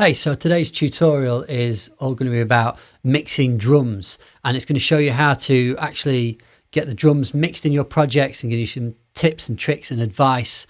Hey, so today's tutorial is all going to be about mixing drums, and it's going to show you how to actually get the drums mixed in your projects and give you some tips and tricks and advice,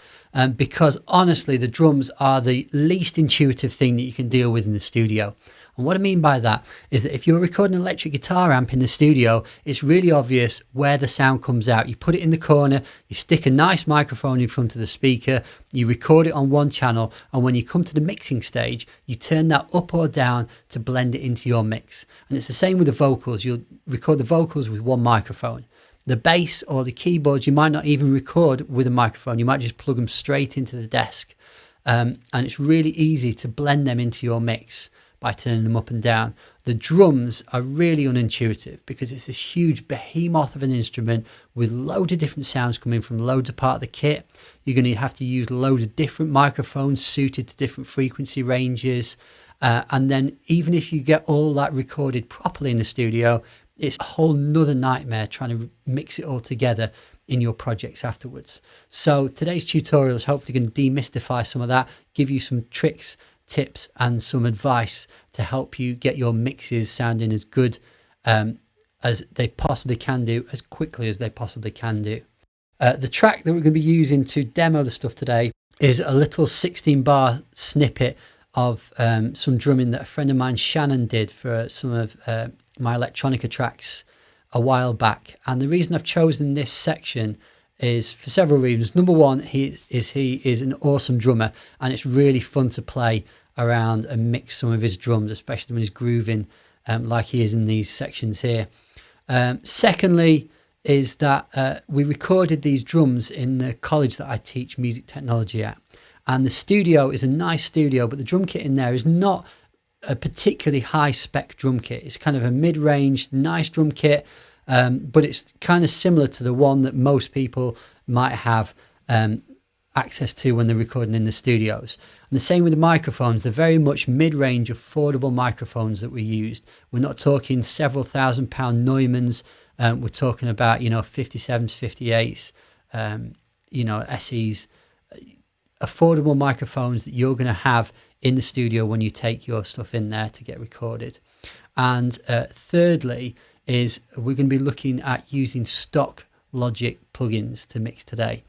because honestly the drums are the least intuitive thing that you can deal with in the studio. And what I mean by that is that if you're recording an electric guitar amp in the studio, it's really obvious where the sound comes out. You put it in the corner, you stick a nice microphone in front of the speaker, you record it on one channel, and when you come to the mixing stage, you turn that up or down to blend it into your mix. And it's the same with the vocals. You'll record the vocals with one microphone. The bass or the keyboards, you might not even record with a microphone. You might just plug them straight into the desk. And it's really easy to blend them into your mix by turning them up and down. The drums are really unintuitive because it's this huge behemoth of an instrument with loads of different sounds coming from loads of part of the kit. You're going to have to use loads of different microphones suited to different frequency ranges. And then even if you get all that recorded properly in the studio, it's a whole nother nightmare trying to mix it all together in your projects afterwards. So today's tutorial is hopefully going to demystify some of that, give you some tricks, tips and some advice to help you get your mixes sounding as good as they possibly can do, as quickly as they possibly can do. The track that we're going to be using to demo the stuff today is a little 16-bar snippet of some drumming that a friend of mine, Shannon, did for some of my electronica tracks a while back. And the reason I've chosen this section is for several reasons. Number one, he is an awesome drummer, and it's really fun to play around and mix some of his drums, especially when he's grooving like he is in these sections here. Secondly is that we recorded these drums in the college that I teach music technology at, and the studio is a nice studio, but the drum kit in there is not a particularly high spec drum kit. It's kind of a mid-range, nice drum kit, but it's kind of similar to the one that most people might have access to when they're recording in the studios. And the same with the microphones. They're very much mid-range, affordable microphones that we used. We're not talking several £1,000 Neumanns. We're talking about, 57s, 58s, SEs, affordable microphones that you're going to have in the studio when you take your stuff in there to get recorded. And thirdly is we're going to be looking at using stock Logic plugins to mix today.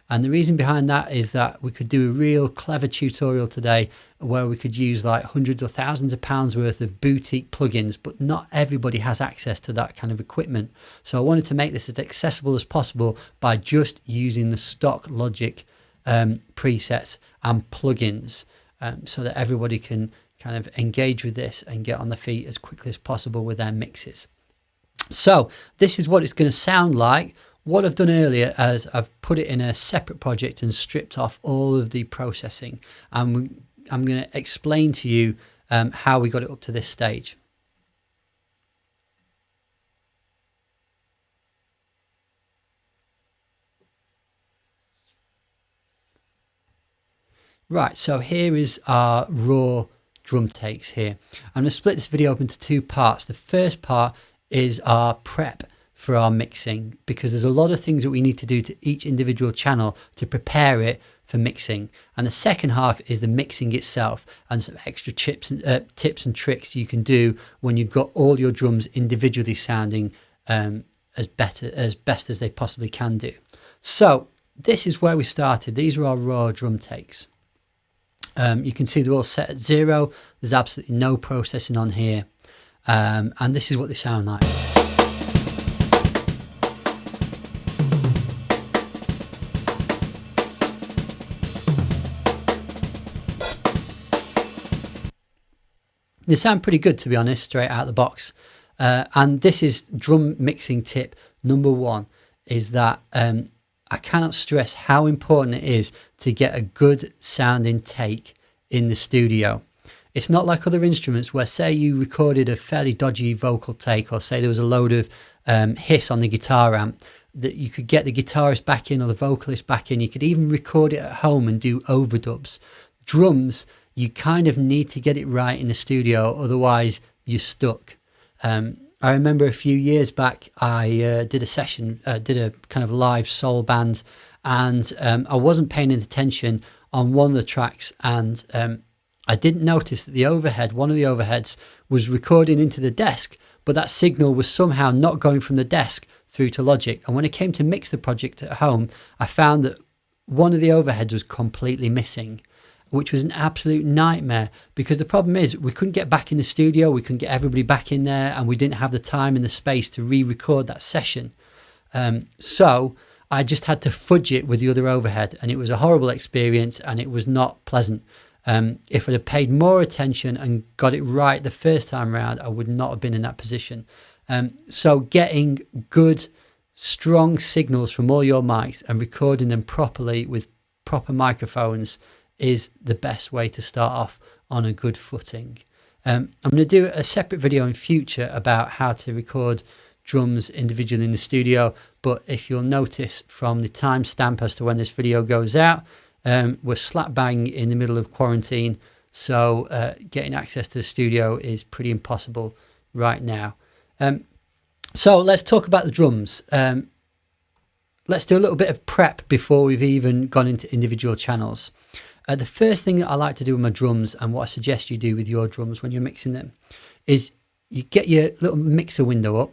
And the reason behind that is that we could do a real clever tutorial today where we could use like hundreds or thousands of pounds worth of boutique plugins, but not everybody has access to that kind of equipment. So I wanted to make this as accessible as possible by just using the stock Logic presets and plugins, so that everybody can kind of engage with this and get on their feet as quickly as possible with their mixes. So this is what it's going to sound like. What I've done earlier is I've put it in a separate project and stripped off all of the processing. And I'm going to explain to you how we got it up to this stage. Right, so here is our raw drum takes here. I'm going to split this video up into two parts. The first part is our prep for our mixing, because there's a lot of things that we need to do to each individual channel to prepare it for mixing. And the second half is the mixing itself and some extra tips and tricks you can do when you've got all your drums individually sounding as best as they possibly can do. So this is where we started. These are our raw drum takes. You can see they're all set at 0. There's absolutely no processing on here. And this is what they sound like. They sound pretty good, to be honest, straight out of the box. And this is drum mixing tip number 1, is that I cannot stress how important it is to get a good sounding take in the studio. It's not like other instruments where, say you recorded a fairly dodgy vocal take, or say there was a load of hiss on the guitar amp, that you could get the guitarist back in or the vocalist back in. You could even record it at home and do overdubs. Drums, you kind of need to get it right in the studio, otherwise you're stuck. I remember a few years back, I did a session, did a kind of live soul band, and I wasn't paying attention on one of the tracks, and I didn't notice that the overhead, one of the overheads, was recording into the desk, but that signal was somehow not going from the desk through to Logic. And when it came to mix the project at home, I found that one of the overheads was completely missing, which was an absolute nightmare, because the problem is we couldn't get back in the studio, we couldn't get everybody back in there, and we didn't have the time and the space to re-record that session. So I just had to fudge it with the other overhead, and it was a horrible experience, and it was not pleasant. If I'd have paid more attention and got it right the first time around, I would not have been in that position. So getting good, strong signals from all your mics and recording them properly with proper microphones is the best way to start off on a good footing. I'm going to do a separate video in future about how to record drums individually in the studio, but if you'll notice from the timestamp as to when this video goes out, we're slap bang in the middle of quarantine, so getting access to the studio is pretty impossible right now. So let's talk about the drums. Let's do a little bit of prep before we've even gone into individual channels. The first thing that I like to do with my drums, and what I suggest you do with your drums when you're mixing them, is you get your little mixer window up,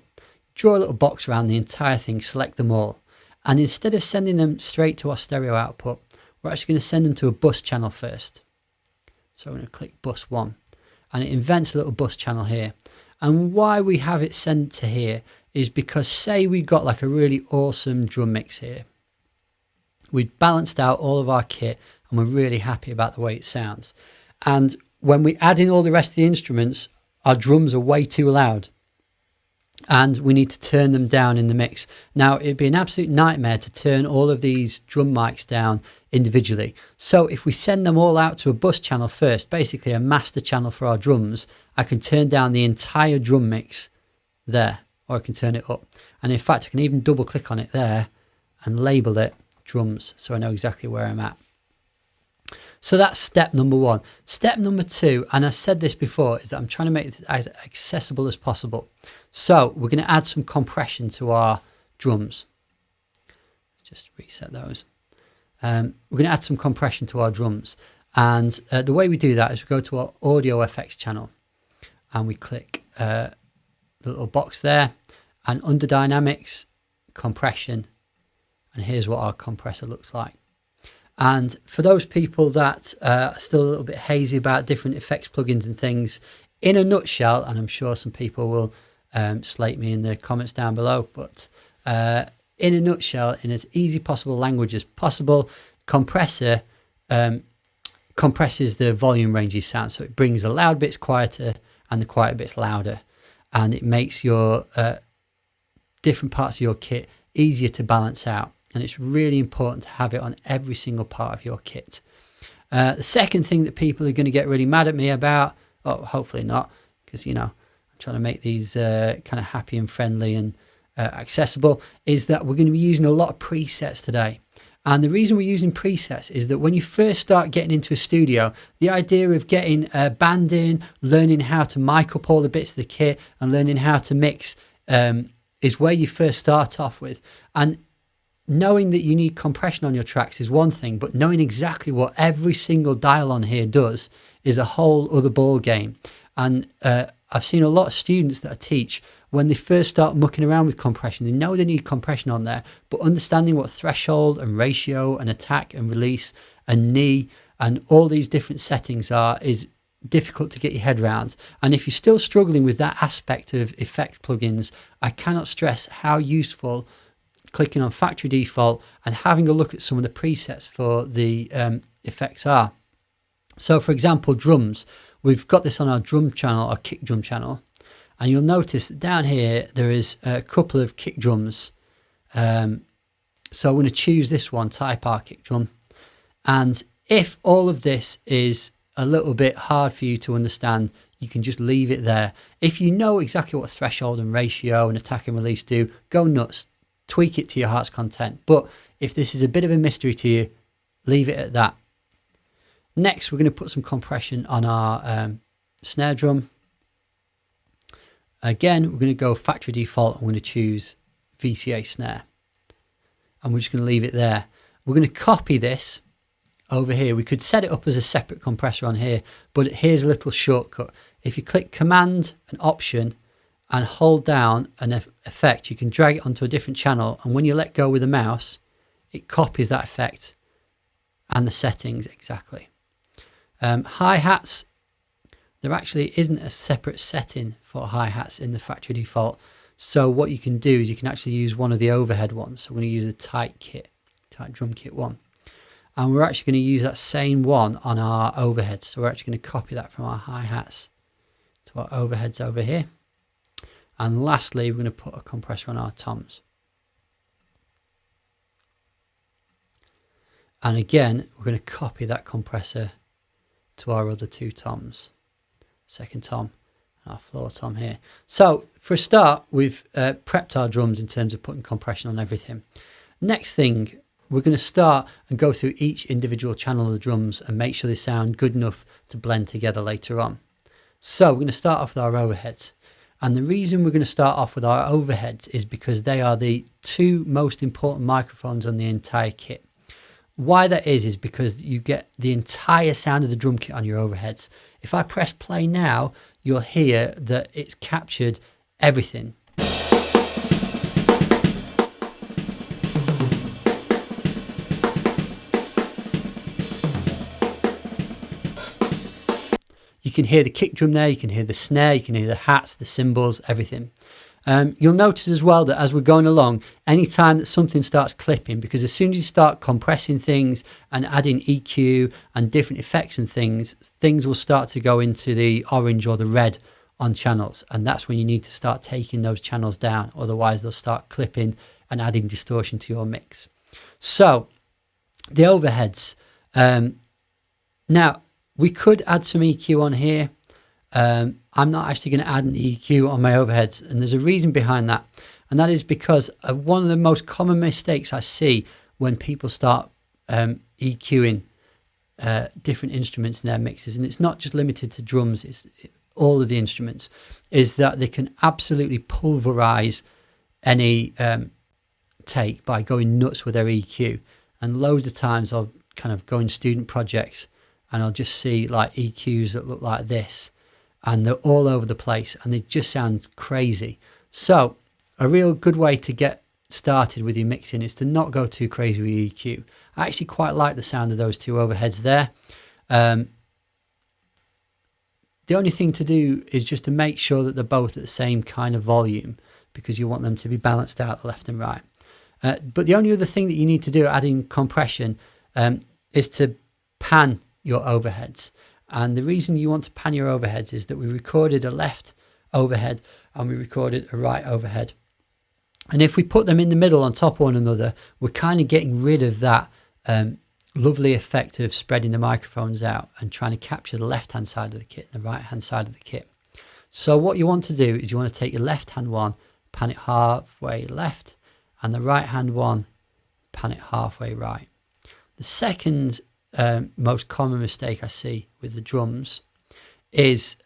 draw a little box around the entire thing, select them all, and instead of sending them straight to our stereo output, we're actually going to send them to a bus channel first. So I'm going to click bus 1, and it invents a little bus channel here. And why we have it sent to here is because, say we got like a really awesome drum mix here, we've balanced out all of our kit and we're really happy about the way it sounds, and when we add in all the rest of the instruments, our drums are way too loud and we need to turn them down in the mix. Now, it'd be an absolute nightmare to turn all of these drum mics down individually. So if we send them all out to a bus channel first, basically a master channel for our drums, I can turn down the entire drum mix there, or I can turn it up. And in fact, I can even double click on it there and label it drums, so I know exactly where I'm at. So that's step number 1. Step number 2, and I said this before, is that I'm trying to make it as accessible as possible. So we're going to add some compression to our drums. Just reset those. We're going to add some compression to our drums. And the way we do that is we go to our audio effects channel and we click the little box there, and under dynamics, compression, and here's what our compressor looks like. And for those people that are still a little bit hazy about different effects plugins and things, in a nutshell, and I'm sure some people will slate me in the comments down below, but in a nutshell, in as easy possible language as possible, compressor compresses the volume ranges sound, so it brings the loud bits quieter and the quiet bits louder, and it makes your different parts of your kit easier to balance out. And it's really important to have it on every single part of your kit. The second thing that people are going to get really mad at me about, oh, hopefully not, because, you know, I'm trying to make these kind of happy and friendly and accessible, is that we're going to be using a lot of presets today. And the reason we're using presets is that when you first start getting into a studio, the idea of getting a band in, learning how to mic up all the bits of the kit and learning how to mix is where you first start off with. And knowing that you need compression on your tracks is one thing, but knowing exactly what every single dial on here does is a whole other ball game. And I've seen a lot of students that I teach, when they first start mucking around with compression, they know they need compression on there, but understanding what threshold and ratio and attack and release and knee and all these different settings are is difficult to get your head around. And if you're still struggling with that aspect of effects plugins, I cannot stress how useful clicking on factory default and having a look at some of the presets for the effects are. So for example, drums, we've got this on our drum channel, our kick drum channel, and you'll notice that down here there is a couple of kick drums. So I'm going to choose this one, Type R kick drum, and if all of this is a little bit hard for you to understand, you can just leave it there. If you know exactly what threshold and ratio and attack and release do, go nuts. Tweak it to your heart's content. But if this is a bit of a mystery to you, leave it at that. Next, we're going to put some compression on our snare drum. Again, we're going to go factory default. I'm going to choose VCA snare. And we're just going to leave it there. We're going to copy this over here, we could set it up as a separate compressor on here, but here's a little shortcut. If you click Command and Option and hold down an effect, you can drag it onto a different channel, and when you let go with the mouse, it copies that effect and the settings exactly. Hi-hats, there actually isn't a separate setting for hi-hats in the factory default. So what you can do is you can actually use one of the overhead ones. So we're going to use a tight drum kit one. And we're actually going to use that same one on our overheads. So we're actually going to copy that from our hi-hats to our overheads over here. And lastly, we're going to put a compressor on our toms. And again, we're going to copy that compressor to our other two toms. Second tom and our floor tom here. So for a start, we've prepped our drums in terms of putting compression on everything. Next thing, we're going to start and go through each individual channel of the drums and make sure they sound good enough to blend together later on. So we're going to start off with our overheads. And the reason we're going to start off with our overheads is because they are the two most important microphones on the entire kit. Why that is because you get the entire sound of the drum kit on your overheads. If I press play now, you'll hear that it's captured everything. You can hear the kick drum there, you can hear the snare, you can hear the hats, the cymbals, everything. You'll notice as well that as we're going along, anytime that something starts clipping, because as soon as you start compressing things and adding EQ and different effects and things will start to go into the orange or the red on channels. And that's when you need to start taking those channels down. Otherwise, they'll start clipping and adding distortion to your mix. So the overheads. Now, we could add some EQ on here. I'm not actually going to add an EQ on my overheads, and there's a reason behind that, and that is because one of the most common mistakes I see when people start EQing different instruments in their mixes, and it's not just limited to drums, it's all of the instruments, is that they can absolutely pulverize any take by going nuts with their EQ. And loads of times I'll kind of go in student projects and I'll just see like EQs that look like this, and they're all over the place and they just sound crazy. So a real good way to get started with your mixing is to not go too crazy with EQ. I actually quite like the sound of those two overheads there. The only thing to do is just to make sure that they're both at the same kind of volume, because you want them to be balanced out left and right. But the only other thing that you need to do adding compression is to pan your overheads. And the reason you want to pan your overheads is that we recorded a left overhead and we recorded a right overhead. And if we put them in the middle on top of one another, we're kind of getting rid of that lovely effect of spreading the microphones out and trying to capture the left-hand side of the kit and the right-hand side of the kit. So what you want to do is you want to take your left-hand one, pan it halfway left, and the right-hand one, pan it halfway right. The second most common mistake I see with the drums is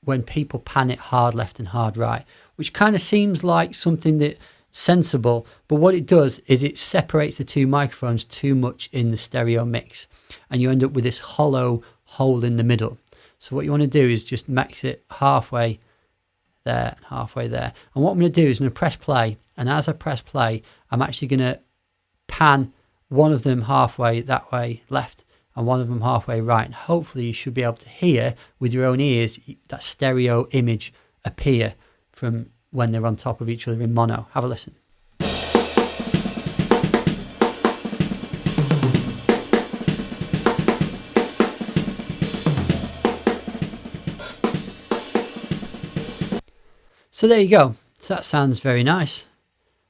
when people pan it hard left and hard right, which kind of seems like something that's sensible, but what it does is it separates the two microphones too much in the stereo mix, and you end up with this hollow hole in the middle. So what you want to do is just max it halfway there and halfway there. And what I'm going to do is I'm going to press play, and as I press play, I'm actually going to pan one of them halfway that way left and one of them halfway right, and hopefully you should be able to hear with your own ears that stereo image appear from when they're on top of each other in mono. Have a listen. So there you go. So that sounds very nice.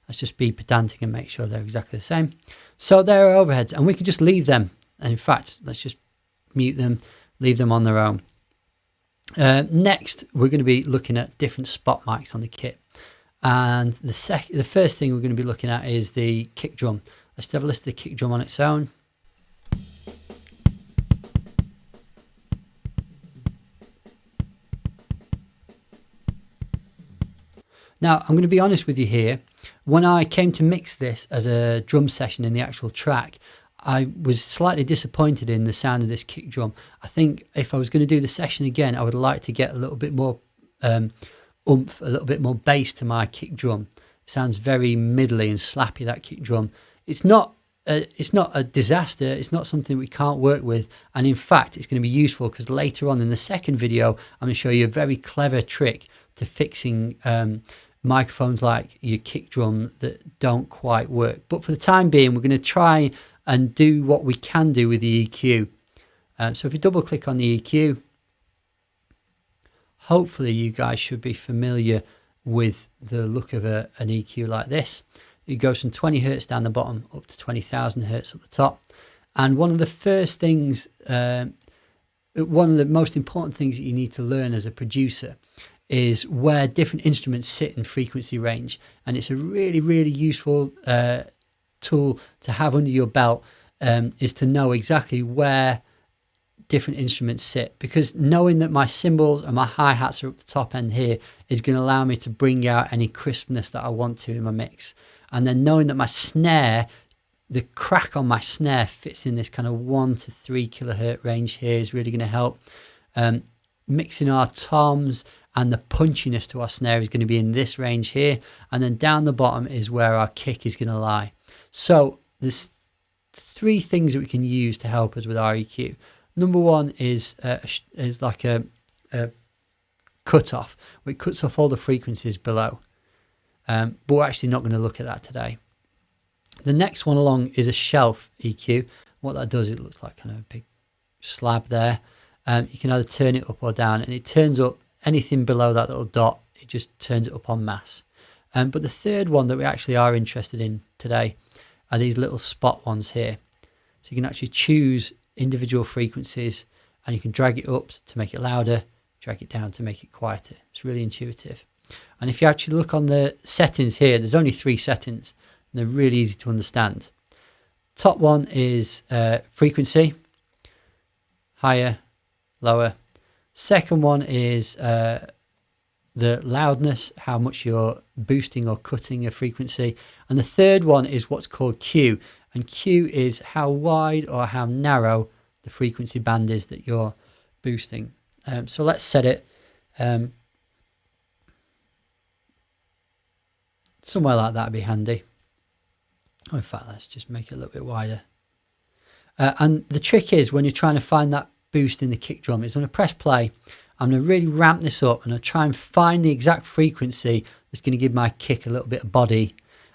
Let's just be pedantic and make sure they're exactly the same. So there are overheads, and we can just leave them. And in fact, let's just mute them, leave them on their own. Next, we're going to be looking at different spot mics on the kit. And the first thing we're going to be looking at is the kick drum. Let's have a listen to the kick drum on its own. Now, I'm going to be honest with you here. When I came to mix this as a drum session in the actual track, I was slightly disappointed in the sound of this kick drum. I think if I was going to do the session again, I would like to get a little bit more oomph, a little bit more bass to my kick drum. It sounds very middly and slappy, that kick drum. It's not a disaster. It's not something we can't work with. And in fact, it's going to be useful because later on in the second video, I'm going to show you a very clever trick to fixing microphones like your kick drum that don't quite work. But for the time being, we're going to try and do what we can do with the EQ. So if you double click on the EQ, hopefully you guys should be familiar with the look of an EQ like this. It goes from 20 hertz down the bottom up to 20,000 hertz up the top. And one of the first things, one of the most important things that you need to learn as a producer is where different instruments sit in frequency range. And it's a really, really useful tool to have under your belt, is to know exactly where different instruments sit, because knowing that my cymbals and my hi-hats are up the top end here is going to allow me to bring out any crispness that I want to in my mix. And then knowing that my snare, the crack on my snare fits in this kind of 1 to 3 kilohertz range here is really going to help. Mixing our toms and the punchiness to our snare is going to be in this range here, and then down the bottom is where our kick is going to lie. So there's 3 things that we can use to help us with our EQ. Number one is like a cutoff, where it cuts off all the frequencies below. But we're actually not going to look at that today. The next one along is a shelf EQ. What that does, it looks like kind of a big slab there. You can either turn it up or down, and it turns up anything below that little dot. It just turns it up en masse. But the third one that we actually are interested in today are these little spot ones here. So you can actually choose individual frequencies, and you can drag it up to make it louder, drag it down to make it quieter. It's really intuitive. And if you actually look on the settings here, there's only 3 settings, and they're really easy to understand. Top one is frequency, higher, lower. Second one is the loudness, how much you're boosting or cutting a frequency. And the third one is what's called Q. And Q is how wide or how narrow the frequency band is that you're boosting. So let's set it somewhere like that would be handy. Oh, in fact, let's just make it a little bit wider. And the trick is, when you're trying to find that boost in the kick drum, is when I press play, I'm going to really ramp this up and I'll try and find the exact frequency that's going to give my kick a little bit of body.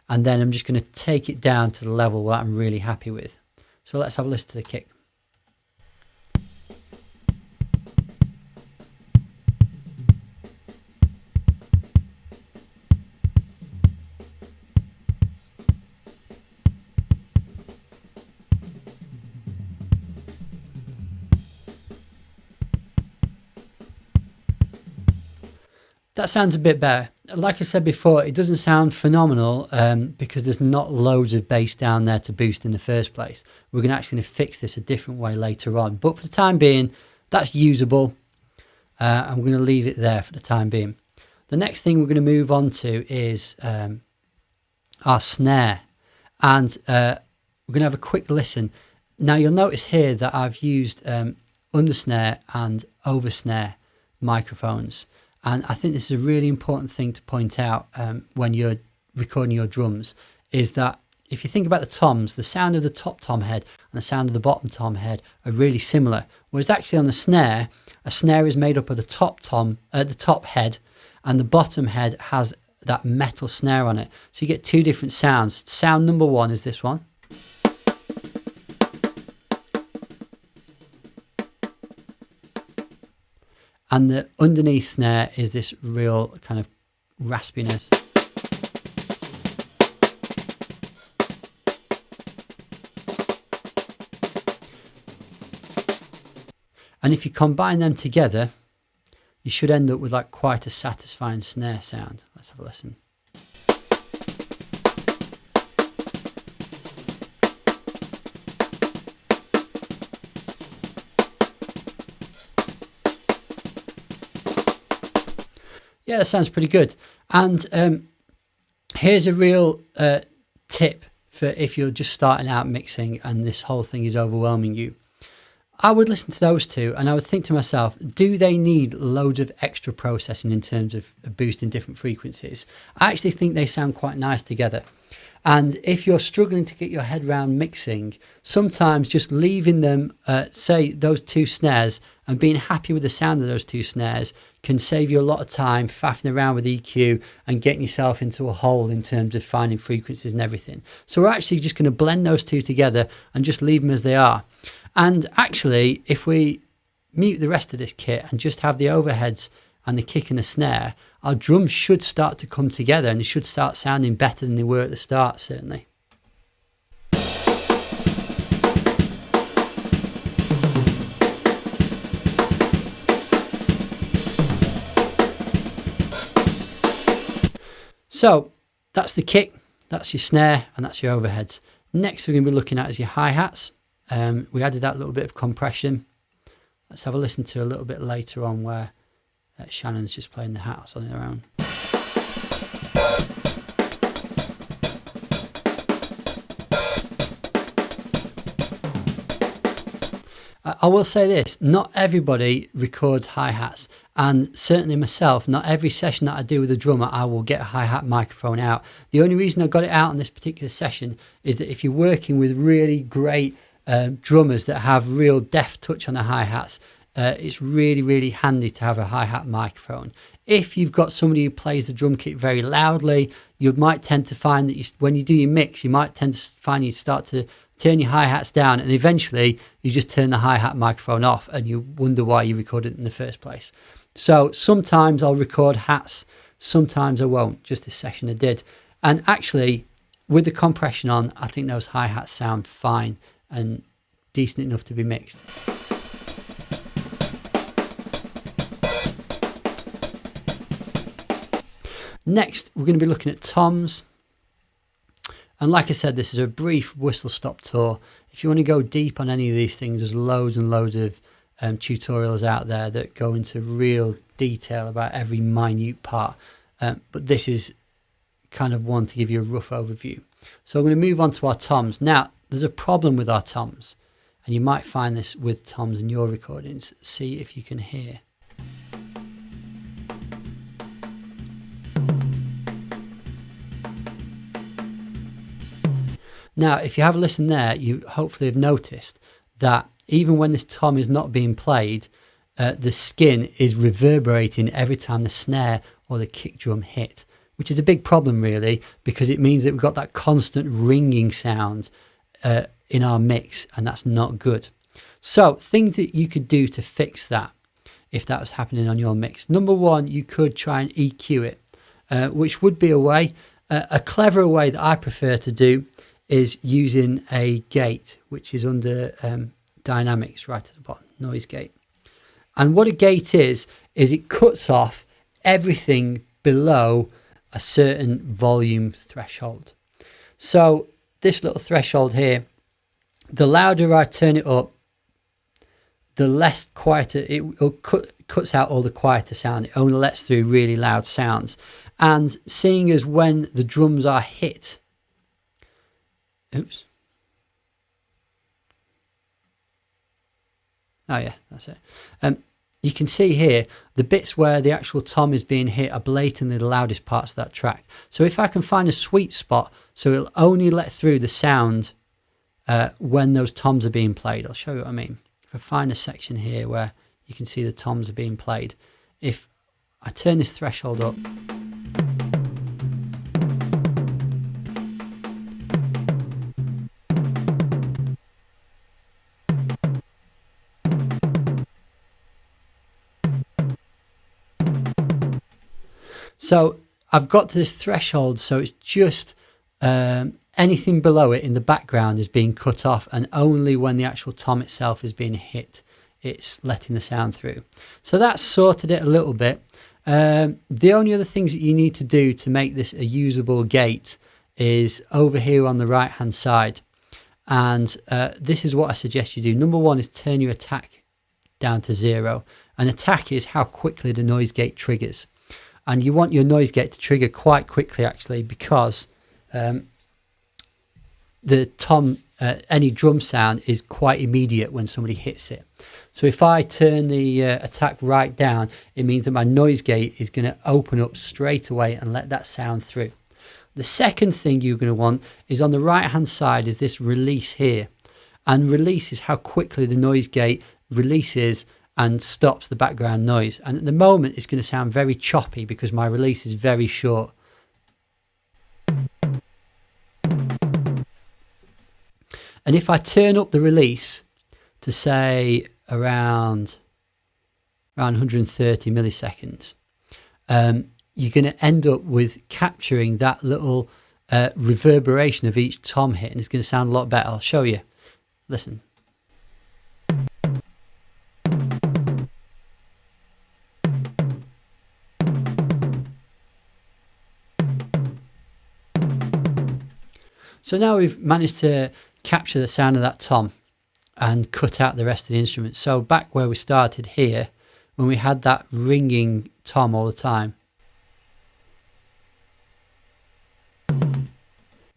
And then I'm just going to take it down to the level that I'm really happy with. So let's have a listen to the kick. That sounds a bit better. Like I said before, it doesn't sound phenomenal because there's not loads of bass down there to boost in the first place. We're actually going to fix this a different way later on. But for the time being, that's usable. I'm going to leave it there for the time being. The next thing we're going to move on to is our snare. And we're going to have a quick listen. Now you'll notice here that I've used undersnare and oversnare microphones. And I think this is a really important thing to point out when you're recording your drums, is that if you think about the toms, the sound of the top tom head and the sound of the bottom tom head are really similar. Whereas actually on the snare, a snare is made up of the top tom, the top head, and the bottom head has that metal snare on it. So you get 2 different sounds. Sound number 1 is this one. And the underneath snare is this real kind of raspiness. And if you combine them together, you should end up with like quite a satisfying snare sound. Let's have a listen. Yeah, that sounds pretty good. And here's a real tip for if you're just starting out mixing and this whole thing is overwhelming you. I would listen to those two and I would think to myself, do they need loads of extra processing in terms of boosting different frequencies? I actually think they sound quite nice together. And if you're struggling to get your head around mixing, sometimes just leaving them, say those two snares, and being happy with the sound of those two snares can save you a lot of time faffing around with EQ and getting yourself into a hole in terms of finding frequencies and everything. So we're actually just going to blend those two together and just leave them as they are. And actually, if we mute the rest of this kit and just have the overheads and the kick and the snare, our drums should start to come together and they should start sounding better than they were at the start, certainly. So that's the kick, that's your snare, and that's your overheads. Next we're going to be looking at is your hi-hats. We added that little bit of compression. Let's have a listen to a little bit later on where Shannon's just playing the hats on their own. I will say this, not everybody records hi-hats, and certainly myself, not every session that I do with a drummer I will get a hi-hat microphone out. The only reason I got it out on this particular session is that if you're working with really great drummers that have real deft touch on the hi-hats, it's really handy to have a hi-hat microphone. If you've got somebody who plays the drum kit very loudly, you might tend to find that when you do your mix, you might tend to find you start to turn your hi-hats down, and eventually you just turn the hi-hat microphone off and you wonder why you recorded it in the first place. So sometimes I'll record hats, sometimes I won't. Just this session I did. And actually, with the compression on, I think those hi-hats sound fine and decent enough to be mixed. Next, we're going to be looking at toms. And like I said, this is a brief whistle-stop tour. If you want to go deep on any of these things, there's loads and loads of tutorials out there that go into real detail about every minute part. But this is kind of one to give you a rough overview. So I'm going to move on to our toms. Now, there's a problem with our toms, and you might find this with toms in your recordings. See if you can hear. Now, if you have a listen there, you hopefully have noticed that even when this tom is not being played, the skin is reverberating every time the snare or the kick drum hit, which is a big problem really, because it means that we've got that constant ringing sound in our mix, and that's not good. So things that you could do to fix that if that was happening on your mix. Number one, you could try and EQ it, which would be a way. A clever way that I prefer to do is using a gate, which is under dynamics right at the bottom, noise gate. And what a gate is it cuts off everything below a certain volume threshold. So this little threshold here, the louder I turn it up, the less quieter, it cuts out all the quieter sound. It only lets through really loud sounds. And seeing as when the drums are hit, oops. Oh yeah, that's it. You can see here, the bits where the actual tom is being hit are blatantly the loudest parts of that track. So if I can find a sweet spot, so it'll only let through the sound when those toms are being played. I'll show you what I mean. If I find a section here where you can see the toms are being played, if I turn this threshold up, so I've got to this threshold, so it's just anything below it in the background is being cut off, and only when the actual tom itself is being hit, it's letting the sound through. So that's sorted it a little bit. The only other things that you need to do to make this a usable gate is over here on the right hand side. And this is what I suggest you do. Number one is turn your attack down to 0. And attack is how quickly the noise gate triggers. And you want your noise gate to trigger quite quickly actually, because the tom, any drum sound is quite immediate when somebody hits it. So if I turn the attack right down, it means that my noise gate is going to open up straight away and let that sound through. The second thing you're going to want is on the right hand side is this release here. And release is how quickly the noise gate releases and stops the background noise. And at the moment it's going to sound very choppy because my release is very short. And if I turn up the release to say around 130 milliseconds, you're going to end up with capturing that little reverberation of each tom hit, and it's going to sound a lot better. I'll show you. Listen. So now we've managed to capture the sound of that tom and cut out the rest of the instrument. So back where we started here, when we had that ringing tom all the time,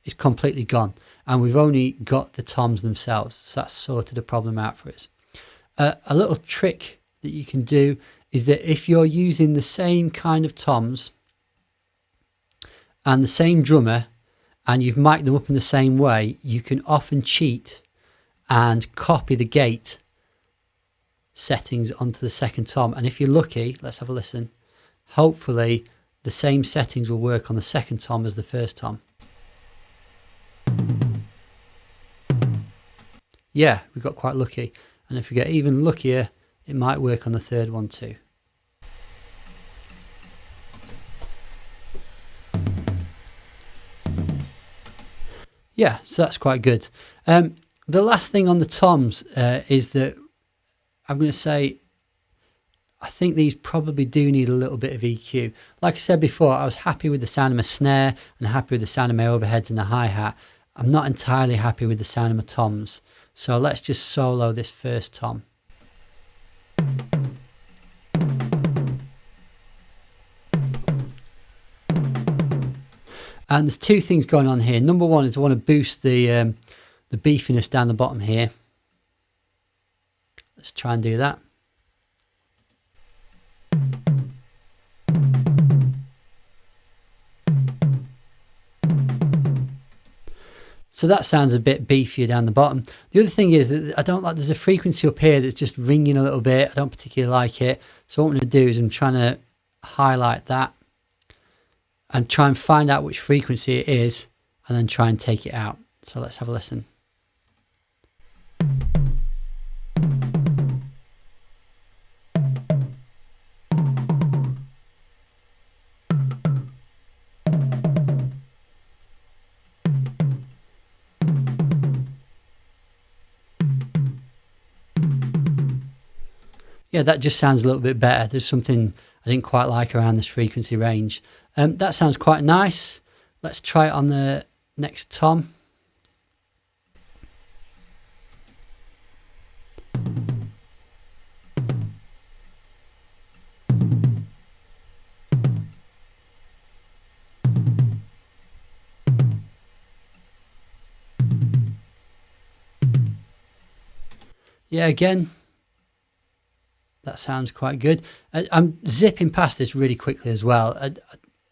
it's completely gone. And we've only got the toms themselves. So that's sorted a problem out for us. A little trick that you can do is that if you're using the same kind of toms and the same drummer, and you've mic'd them up in the same way, you can often cheat and copy the gate settings onto the second tom. And if you're lucky, let's have a listen. Hopefully the same settings will work on the second tom as the first tom. Yeah, we got quite lucky. And if we get even luckier, it might work on the third one too. Yeah, so that's quite good. The last thing on the toms is that I'm going to say I think these probably do need a little bit of EQ. Like I said before, I was happy with the sound of my snare and happy with the sound of my overheads and the hi-hat. I'm not entirely happy with the sound of my toms. So let's just solo this first tom. And there's two things going on here. Number one is I want to boost the beefiness down the bottom here. Let's try and do that. So that sounds a bit beefier down the bottom. The other thing is that I don't like, there's a frequency up here that's just ringing a little bit. I don't particularly like it. So what I'm going to do is I'm trying to highlight that and try and find out which frequency it is and then try and take it out. So let's have a listen. Yeah, that just sounds a little bit better. There's something I didn't quite like around this frequency range. That sounds quite nice. Let's try it on the next tom. Yeah, again, that sounds quite good. I'm zipping past this really quickly as well.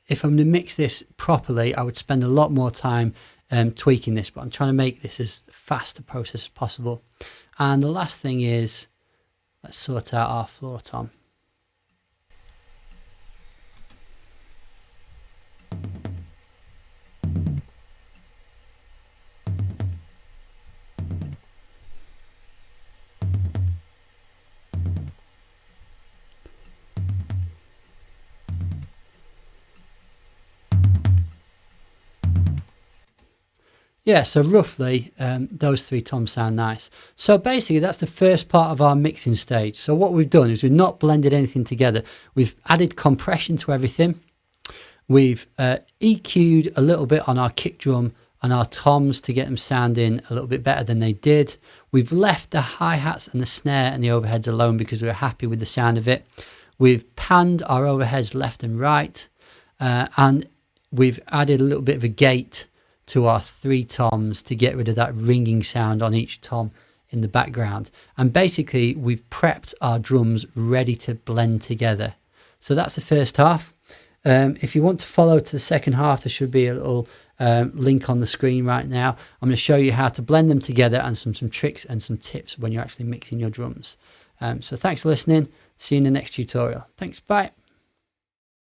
If I'm going to mix this properly, I would spend a lot more time tweaking this, but I'm trying to make this as fast a process as possible. And the last thing is, let's sort out our floor tom. Yeah, so roughly those three toms sound nice. So basically that's the first part of our mixing stage. So what we've done is we've not blended anything together. We've added compression to everything. We've EQ'd a little bit on our kick drum and our toms to get them sounding a little bit better than they did. We've left the hi-hats and the snare and the overheads alone because we were happy with the sound of it. We've panned our overheads left and right, and we've added a little bit of a gate to our 3 toms to get rid of that ringing sound on each tom in the background. And basically we've prepped our drums ready to blend together. So that's the first half. If you want to follow to the second half, there should be a little link on the screen right now. I'm going to show you how to blend them together and some tricks and some tips when you're actually mixing your drums. So thanks for listening. See you in the next tutorial. Thanks, bye.